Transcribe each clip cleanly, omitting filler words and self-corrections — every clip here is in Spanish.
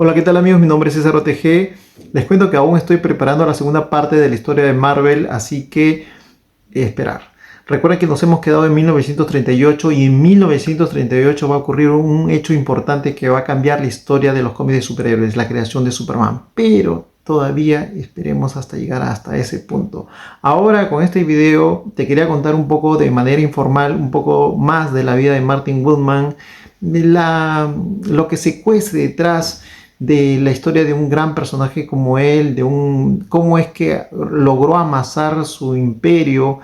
Hola, ¿qué tal amigos? Mi nombre es César OTG. Les cuento que aún estoy preparando la segunda parte de la historia de Marvel, así que esperar. Recuerden que nos hemos quedado en 1938 y en 1938 va a ocurrir un hecho importante que va a cambiar la historia de los cómics de superhéroes, la creación de Superman. Pero todavía esperemos hasta llegar hasta ese punto. Ahora con este video te quería contar un poco de manera informal, un poco más de la vida de Martin Goodman, de lo que se cuece detrás de la historia de un gran personaje como él, cómo es que logró amasar su imperio,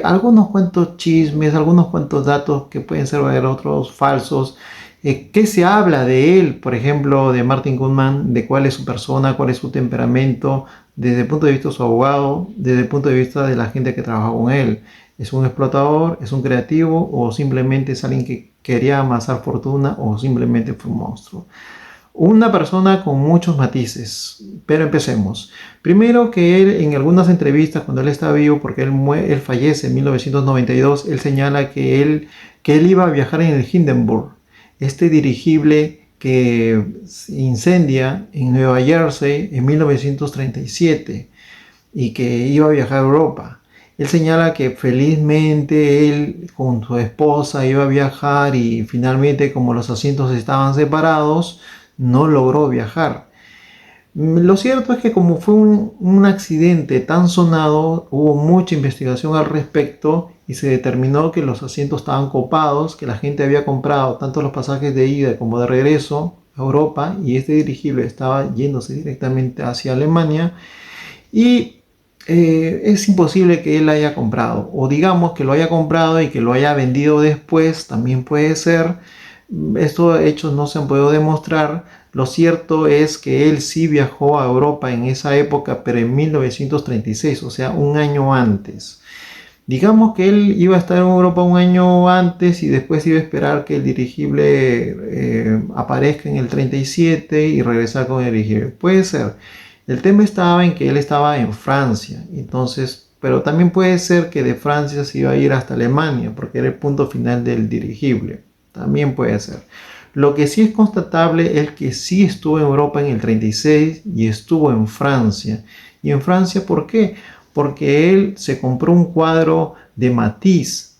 algunos cuantos chismes, algunos cuantos datos que pueden ser otros falsos. ¿Qué se habla de él, por ejemplo, de Martin Goodman, de cuál es su persona, cuál es su temperamento, desde el punto de vista de su abogado, desde el punto de vista de la gente que trabaja con él? ¿Es un explotador, es un creativo o simplemente es alguien que quería amasar fortuna o simplemente fue un monstruo? Una persona con muchos matices, pero empecemos. Primero que él en algunas entrevistas cuando él está vivo, porque él fallece en 1992, él señala que él iba a viajar en el Hindenburg, este dirigible que se incendia en Nueva Jersey en 1937 y que iba a viajar a Europa. Él señala que felizmente él con su esposa iba a viajar y finalmente como los asientos estaban separados, no logró viajar. Lo cierto es que como fue un accidente tan sonado, hubo mucha investigación al respecto y se determinó que los asientos estaban copados, que la gente había comprado tanto los pasajes de ida como de regreso a Europa y este dirigible estaba yéndose directamente hacia Alemania y es imposible que él haya comprado, o digamos que lo haya comprado y que lo haya vendido después, también puede ser. Estos hechos no se han podido demostrar. Lo cierto es que él sí viajó a Europa en esa época, pero en 1936, o sea, un año antes. Digamos que él iba a estar en Europa un año antes y después iba a esperar que el dirigible aparezca en el 37 y regresar con el dirigible. Puede ser. El tema estaba en que él estaba en Francia, entonces, pero también puede ser que de Francia se iba a ir hasta Alemania, porque era el punto final del dirigible. También puede ser. Lo que sí es constatable es que sí estuvo en Europa en el 36 y estuvo en Francia. ¿Y en Francia por qué? Porque él se compró un cuadro de Matisse.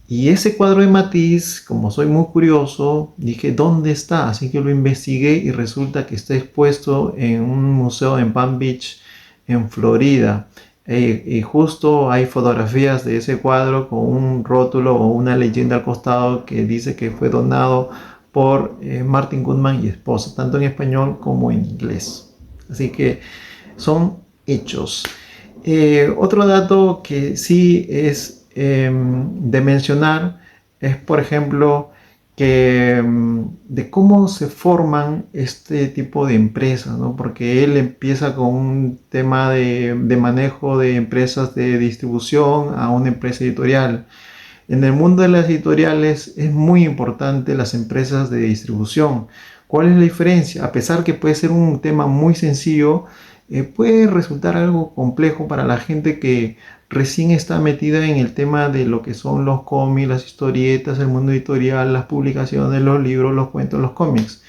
Y ese cuadro de Matisse, como soy muy curioso, dije, ¿dónde está? Así que lo investigué y resulta que está expuesto en un museo en Palm Beach, en Florida. Y justo hay fotografías de ese cuadro con un rótulo o una leyenda al costado que dice que fue donado por Martin Goodman y esposa, tanto en español como en inglés. Así que son hechos. Otro dato que sí es de mencionar es, por ejemplo, que de cómo se forman este tipo de empresas, ¿no? Porque él empieza con un tema de manejo de empresas de distribución a una empresa editorial. En el mundo de las editoriales es muy importante las empresas de distribución. ¿Cuál es la diferencia? A pesar que puede ser un tema muy sencillo, puede resultar algo complejo para la gente que recién está metida en el tema de lo que son los cómics, las historietas, el mundo editorial, las publicaciones, los libros, los cuentos, los cómics.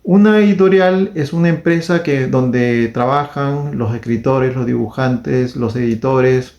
Una editorial es una empresa donde trabajan los escritores, los dibujantes, los editores,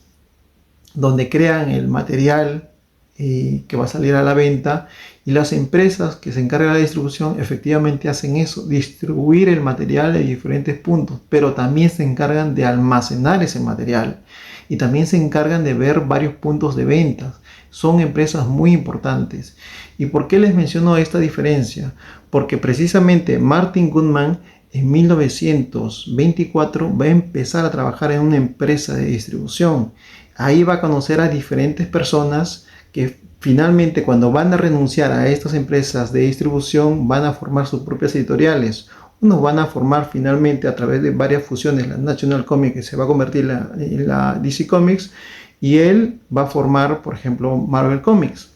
donde crean el material que va a salir a la venta, y las empresas que se encargan de la distribución efectivamente hacen eso, distribuir el material en diferentes puntos, pero también se encargan de almacenar ese material y también se encargan de ver varios puntos de ventas. Son empresas muy importantes. ¿Y por qué les menciono esta diferencia? Porque precisamente Martin Goodman en 1924 va a empezar a trabajar en una empresa de distribución. Ahí va a conocer a diferentes personas que finalmente, cuando van a renunciar a estas empresas de distribución, van a formar sus propias editoriales. Unos van a formar finalmente a través de varias fusiones la National Comics, que se va a convertir en la DC Comics, y él va a formar, por ejemplo, Marvel Comics.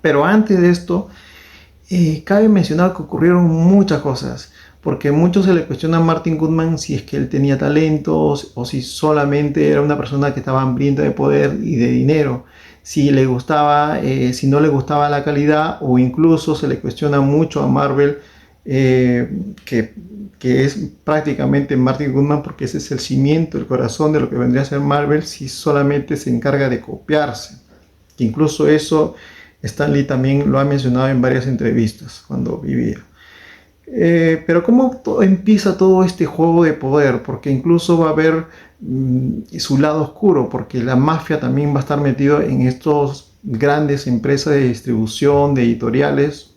Pero antes de esto, cabe mencionar que ocurrieron muchas cosas, porque mucho se le cuestiona a Martin Goodman si es que él tenía talentos o si solamente era una persona que estaba hambrienta de poder y de dinero, si le gustaba, si no le gustaba la calidad, o incluso se le cuestiona mucho a Marvel que, que es prácticamente Martin Goodman, porque ese es el cimiento, el corazón de lo que vendría a ser Marvel, si solamente se encarga de copiarse. Que incluso eso Stan Lee también lo ha mencionado en varias entrevistas cuando vivía. Pero ¿cómo empieza todo este juego de poder? Porque incluso va a haber su lado oscuro, porque la mafia también va a estar metido en estos grandes empresas de distribución, de editoriales,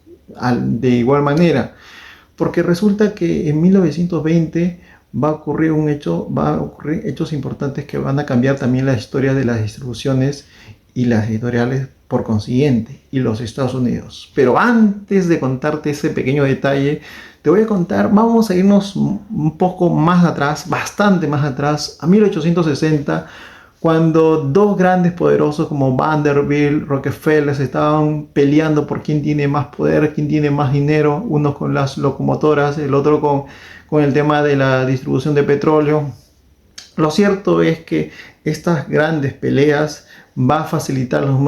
de igual manera. Porque resulta que en 1920 va a ocurrir hechos importantes que van a cambiar también la historia de las distribuciones y las editoriales por consiguiente, y los Estados Unidos. Pero antes de contarte ese pequeño detalle, te voy a contar, vamos a irnos un poco más atrás, bastante más atrás, a 1860, cuando dos grandes poderosos como Vanderbilt, Rockefeller estaban peleando por quién tiene más poder, quién tiene más dinero, uno con las locomotoras, el otro con el tema de la distribución de petróleo. Lo cierto es que estas grandes peleas va a facilitar los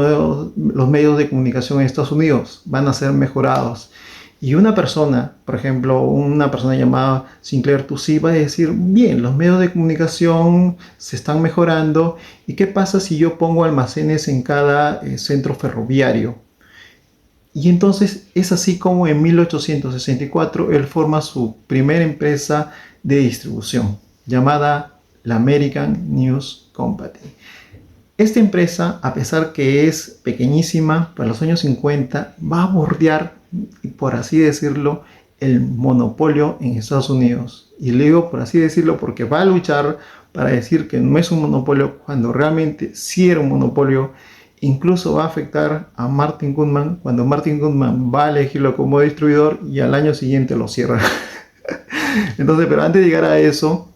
medios de comunicación en Estados Unidos, van a ser mejorados. Y una persona, por ejemplo, una persona llamada Sinclair Toucey va a decir, bien, los medios de comunicación se están mejorando, ¿y qué pasa si yo pongo almacenes en cada centro ferroviario? Y entonces es así como en 1864 él forma su primera empresa de distribución, llamada la American News Company. Esta empresa, a pesar que es pequeñísima, para los años 50 va a bordear, por así decirlo, el monopolio en Estados Unidos. Y le digo por así decirlo porque va a luchar para decir que no es un monopolio cuando realmente sí era un monopolio. Incluso va a afectar a Martin Goodman cuando Martin Goodman va a elegirlo como distribuidor y al año siguiente lo cierra. Entonces, pero antes de llegar a eso,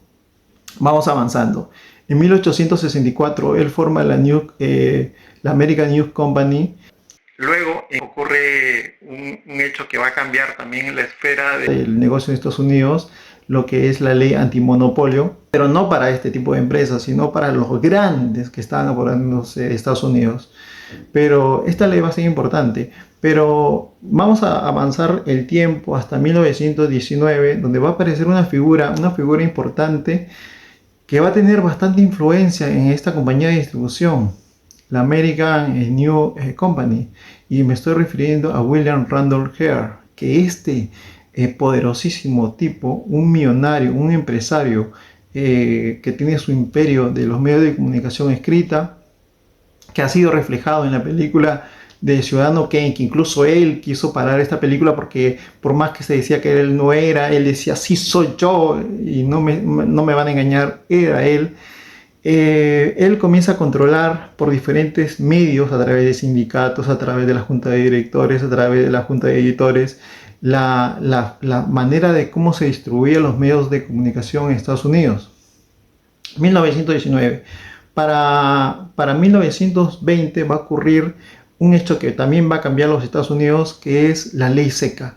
vamos avanzando. En 1864 él forma la American News Company. Luego ocurre un hecho que va a cambiar también en la esfera del negocio en Estados Unidos, lo que es la ley antimonopolio, pero no para este tipo de empresas, sino para los grandes que estaban apoderándose de Estados Unidos. Pero esta ley va a ser importante. Pero vamos a avanzar el tiempo hasta 1919, donde va a aparecer una figura importante que va a tener bastante influencia en esta compañía de distribución, la American New Company, y me estoy refiriendo a William Randolph Hearst, que este poderosísimo tipo, un millonario, un empresario que tiene su imperio de los medios de comunicación escrita, que ha sido reflejado en la película de Ciudadano Kane, que incluso él quiso parar esta película porque por más que se decía que él no era, él decía sí soy yo y no me van a engañar, era él. Él comienza a controlar por diferentes medios, a través de sindicatos, a través de la junta de directores, a través de la junta de editores, la manera de cómo se distribuían los medios de comunicación en Estados Unidos. 1919. Para 1920 va a ocurrir un hecho que también va a cambiar los Estados Unidos, que es la ley seca.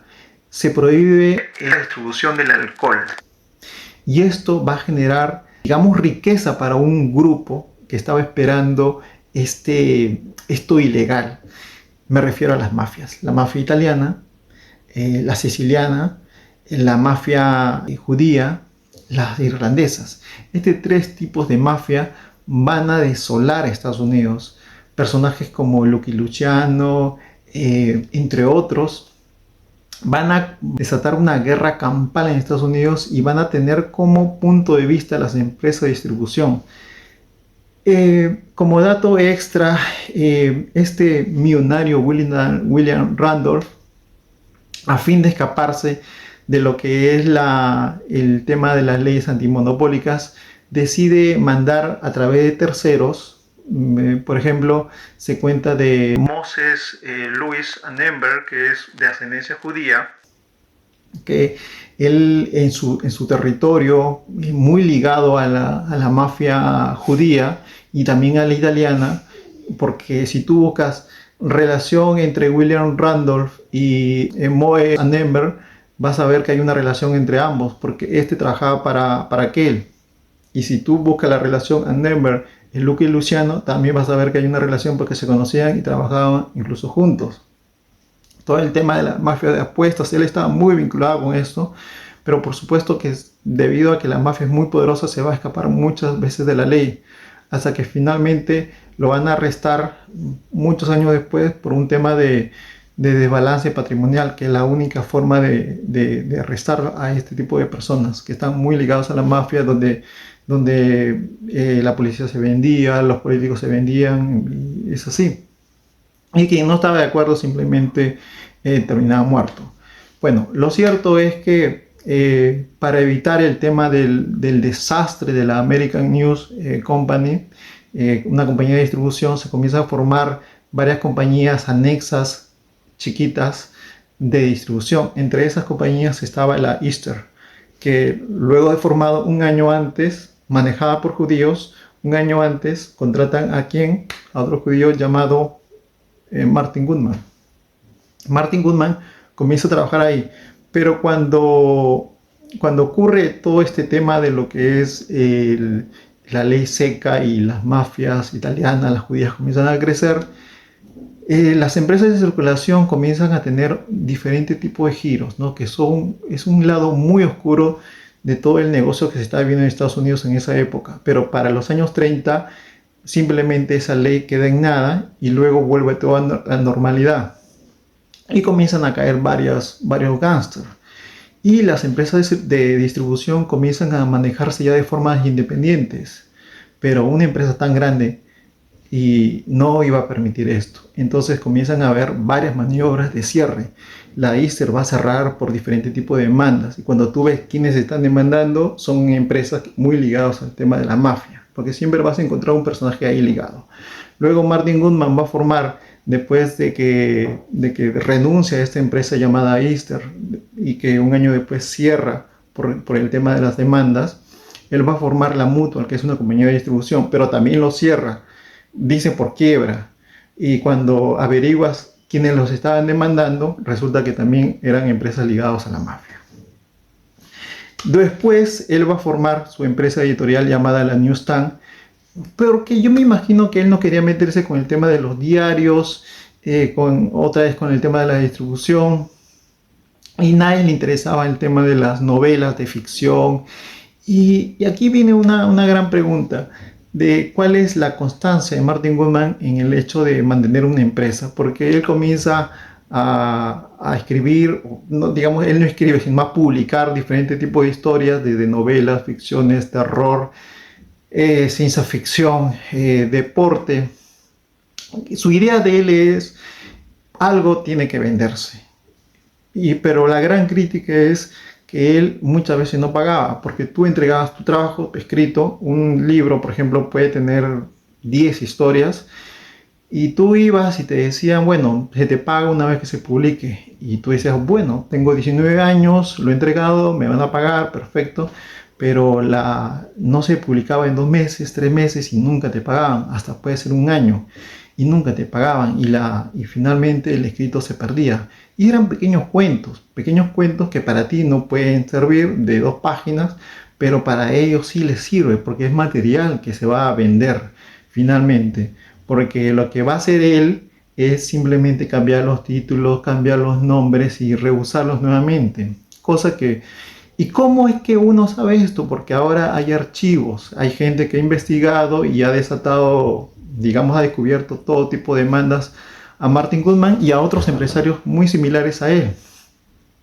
Se prohíbe la distribución del alcohol. Y esto va a generar, digamos, riqueza para un grupo que estaba esperando esto ilegal. Me refiero a las mafias. La mafia italiana, la siciliana, la mafia judía, las irlandesas. Tres tipos de mafia van a desolar a Estados Unidos. Personajes como Lucky Luciano, entre otros, van a desatar una guerra campal en Estados Unidos y van a tener como punto de vista las empresas de distribución. Como dato extra, este millonario William Randolph, a fin de escaparse de lo que es el tema de las leyes antimonopólicas, decide mandar a través de terceros. Por ejemplo, se cuenta de Moses Louis Annenberg, que es de ascendencia judía, que él en su territorio, muy ligado a la mafia judía y también a la italiana, porque si tú buscas relación entre William Randolph y Moe Annenberg, vas a ver que hay una relación entre ambos, porque este trabajaba para aquel. Y si tú buscas la relación Annenberg y Lucky Luciano, también vas a ver que hay una relación porque se conocían y trabajaban incluso juntos. todo el tema de la mafia de apuestas, él estaba muy vinculado con esto, pero por supuesto que debido a que la mafia es muy poderosa se va a escapar muchas veces de la ley, hasta que finalmente lo van a arrestar muchos años después por un tema de desbalance patrimonial, que es la única forma de arrestar a este tipo de personas que están muy ligados a la mafia, donde la policía se vendía, los políticos se vendían, y es así. Y quien no estaba de acuerdo simplemente terminaba muerto. Bueno, lo cierto es que para evitar el tema del desastre de la American News Company, una compañía de distribución, se comienza a formar varias compañías anexas, chiquitas, de distribución. Entre esas compañías estaba la Easter, que luego de formado un año antes, manejada por judíos, un año antes contratan a quién, a otro judío llamado Martin Goodman. Martin Goodman comienza a trabajar ahí, pero cuando ocurre todo este tema de lo que es la ley seca y las mafias italianas, las judías comienzan a crecer, las empresas de circulación comienzan a tener diferentes tipos de giros, ¿no? Es un lado muy oscuro de todo el negocio que se estaba viendo en Estados Unidos en esa época, pero para los años 30 simplemente esa ley queda en nada y luego vuelve toda la normalidad y comienzan a caer varios gángsters y las empresas de distribución comienzan a manejarse ya de formas independientes, pero una empresa tan grande y no iba a permitir esto. Entonces comienzan a haber varias maniobras de cierre. La Easter va a cerrar por diferentes tipos de demandas y cuando tú ves quiénes están demandando son empresas muy ligadas al tema de la mafia, porque siempre vas a encontrar un personaje ahí ligado. Luego Martin Goodman va a formar, después de que renuncia a esta empresa llamada Easter y que un año después cierra por el tema de las demandas, él va a formar la Mutual, que es una compañía de distribución, pero también lo cierra, dice por quiebra, y cuando averiguas quiénes los estaban demandando, resulta que también eran empresas ligadas a la mafia. Después él va a formar su empresa editorial llamada la Newsstand, pero que yo me imagino que él no quería meterse con el tema de los diarios, otra vez con el tema de la distribución, y nadie le interesaba el tema de las novelas de ficción. Y aquí viene una gran pregunta de cuál es la constancia de Martin Goodman en el hecho de mantener una empresa, porque él comienza a escribir, no, digamos, él no escribe, sino a publicar diferentes tipos de historias, desde novelas, ficciones, terror, ciencia ficción, deporte. Su idea de él es, algo tiene que venderse. Pero la gran crítica es que él muchas veces no pagaba, porque tú entregabas tu trabajo escrito, un libro, por ejemplo, puede tener 10 historias, y tú ibas y te decían, bueno, se te paga una vez que se publique, y tú decías, bueno, tengo 19 años, lo he entregado, me van a pagar, perfecto, pero no se publicaba en 2 meses, 3 meses, y nunca te pagaban, hasta puede ser un año, y nunca te pagaban, y finalmente el escrito se perdía. Y eran pequeños cuentos que para ti no pueden servir de 2 páginas, pero para ellos sí les sirve, porque es material que se va a vender finalmente, porque lo que va a hacer él es simplemente cambiar los títulos, cambiar los nombres y reusarlos nuevamente, cosa que... ¿Y cómo es que uno sabe esto? Porque ahora hay archivos, hay gente que ha investigado y ha desatado, digamos, ha descubierto todo tipo de demandas a Martin Goodman y a otros empresarios muy similares a él,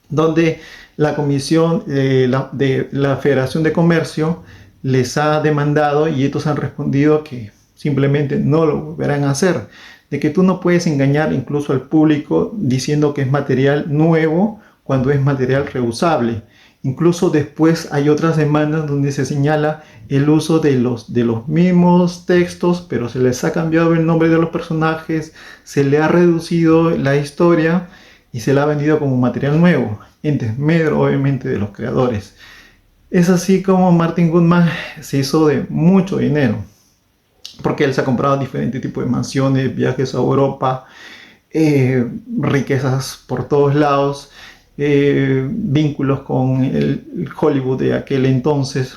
donde la comisión de la Federación de Comercio les ha demandado y estos han respondido que simplemente no lo volverán a hacer, de que tú no puedes engañar incluso al público diciendo que es material nuevo cuando es material reusable. Incluso después hay otras demandas donde se señala el uso de los mismos textos, pero se les ha cambiado el nombre de los personajes, se le ha reducido la historia y se le ha vendido como material nuevo, en desmedro obviamente de los creadores. Es así como Martin Goodman se hizo de mucho dinero, porque él se ha comprado diferentes tipos de mansiones, viajes a Europa, riquezas por todos lados, vínculos con el Hollywood de aquel entonces.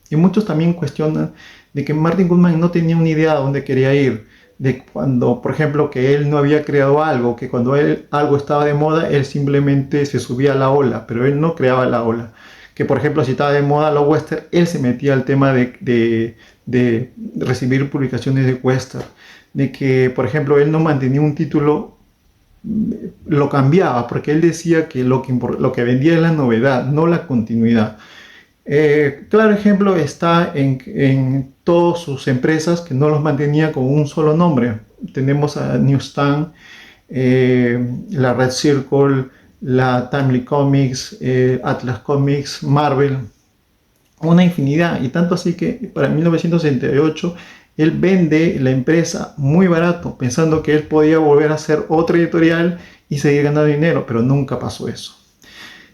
Y muchos también cuestionan de que Martin Goodman no tenía una idea a dónde quería ir, de cuando, por ejemplo, que él no había creado algo, que cuando algo estaba de moda, él simplemente se subía a la ola, pero él no creaba la ola. Que, por ejemplo, si estaba de moda los western, él se metía al tema de recibir publicaciones de western. De que, por ejemplo, él no mantenía un título, lo cambiaba, porque él decía que lo que vendía es la novedad, no la continuidad. Claro ejemplo está en todas sus empresas que no los mantenía con un solo nombre. Tenemos a Newsstand, la Red Circle, la Timely Comics, Atlas Comics, Marvel, una infinidad. Y tanto así que para 1968 él vende la empresa muy barato, pensando que él podía volver a hacer otra editorial y seguir ganando dinero, pero nunca pasó eso.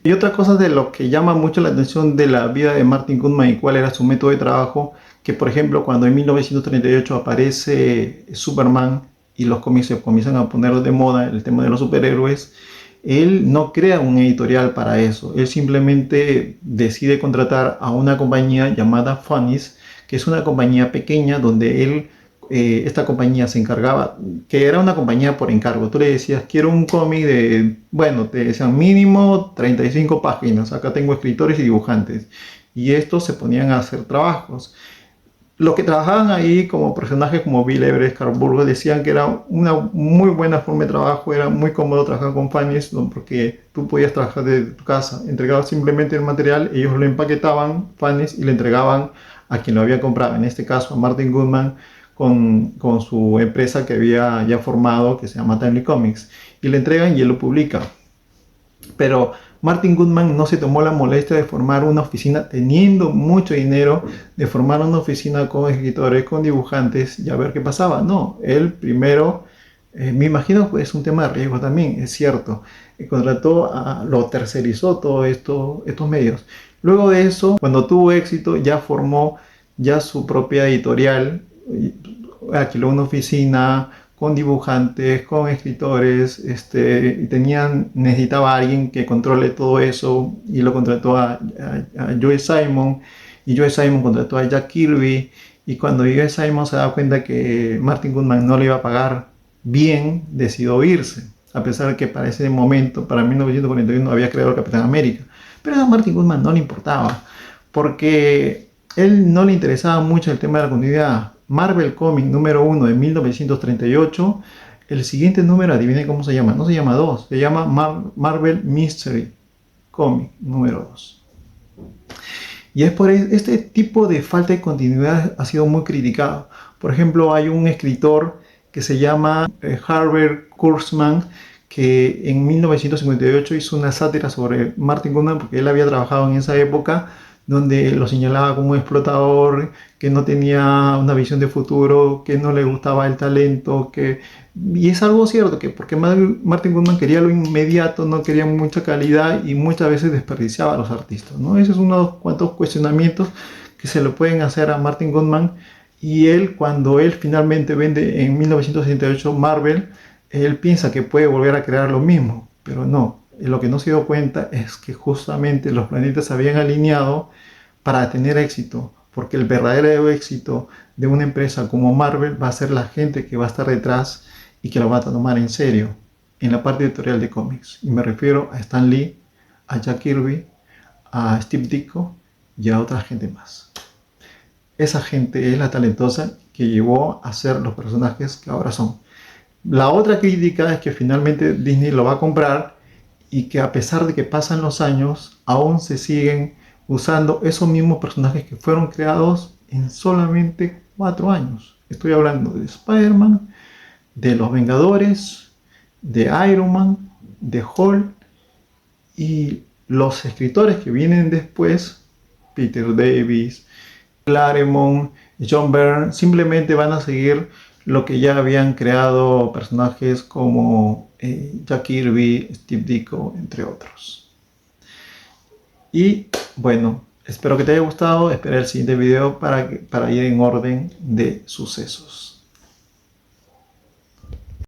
Y otra cosa de lo que llama mucho la atención de la vida de Martin Goodman y cuál era su método de trabajo, que por ejemplo cuando en 1938 aparece Superman y los cómics se comienzan a poner de moda el tema de los superhéroes, él no crea un editorial para eso, él simplemente decide contratar a una compañía llamada Funnies, que es una compañía pequeña donde esta compañía se encargaba, que era una compañía por encargo. Tú le decías, quiero un cómic de, bueno, te decían mínimo 35 páginas, acá tengo escritores y dibujantes. Y estos se ponían a hacer trabajos. Los que trabajaban ahí como personajes como Bill Everett, Carl Burgos, decían que era una muy buena forma de trabajo, era muy cómodo trabajar con Funnies, ¿no? Porque tú podías trabajar desde tu casa, entregabas simplemente el material, ellos lo empaquetaban, Funnies, y le entregaban a quien lo había comprado, en este caso a Martin Goodman, con su empresa que había ya formado, que se llama Timely Comics, y le entregan y él lo publica. Pero Martin Goodman no se tomó la molestia de formar una oficina, teniendo mucho dinero, de formar una oficina con escritores, con dibujantes y a ver qué pasaba. No, él primero, me imagino que es un tema de riesgo también, es cierto. Lo tercerizó todo estos medios. Luego de eso, cuando tuvo éxito, ya formó ya su propia editorial, alquiló una oficina con dibujantes, con escritores, necesitaba a alguien que controle todo eso y lo contrató a Joe Simon, y Joe Simon contrató a Jack Kirby, y cuando Joe Simon se da cuenta que Martin Goodman no le iba a pagar bien, decidió irse, a pesar de que para ese momento, para 1941, había creado el Capitán América. Pero a Martin Goodman no le importaba, porque él no le interesaba mucho el tema de la continuidad. Marvel Comic número 1 de 1938, el siguiente número, adivinen cómo se llama, no se llama 2, se llama Marvel Mystery Comic número 2. Y es por este tipo de falta de continuidad ha sido muy criticado. Por ejemplo, hay un escritor que se llama Herbert Kurzman, que en 1958 hizo una sátira sobre Martin Goodman, porque él había trabajado en esa época, donde lo señalaba como un explotador, que no tenía una visión de futuro, que no le gustaba el talento, y es algo cierto, que porque Martin Goodman quería lo inmediato, no quería mucha calidad y muchas veces desperdiciaba a los artistas, ¿no? Ese es unos cuantos cuestionamientos que se le pueden hacer a Martin Goodman, y él, cuando él finalmente vende en 1968 Marvel, él piensa que puede volver a crear lo mismo, pero no. Lo que no se dio cuenta es que justamente los planetas se habían alineado para tener éxito, porque el verdadero éxito de una empresa como Marvel va a ser la gente que va a estar detrás y que lo va a tomar en serio en la parte editorial de cómics. Y me refiero a Stan Lee, a Jack Kirby, a Steve Ditko y a otra gente más. Esa gente es la talentosa que llevó a ser los personajes que ahora son. La otra crítica es que finalmente Disney lo va a comprar, y que a pesar de que pasan los años, aún se siguen usando esos mismos personajes que fueron creados en solamente 4 años. Estoy hablando de Spider-Man, de los Vengadores, de Iron Man, de Hulk, y los escritores que vienen después, Peter Davis, Claremont, John Byrne, simplemente van a seguir lo que ya habían creado personajes como Jack Kirby, Steve Ditko, entre otros. Y bueno, espero que te haya gustado. Espera el siguiente video para ir en orden de sucesos.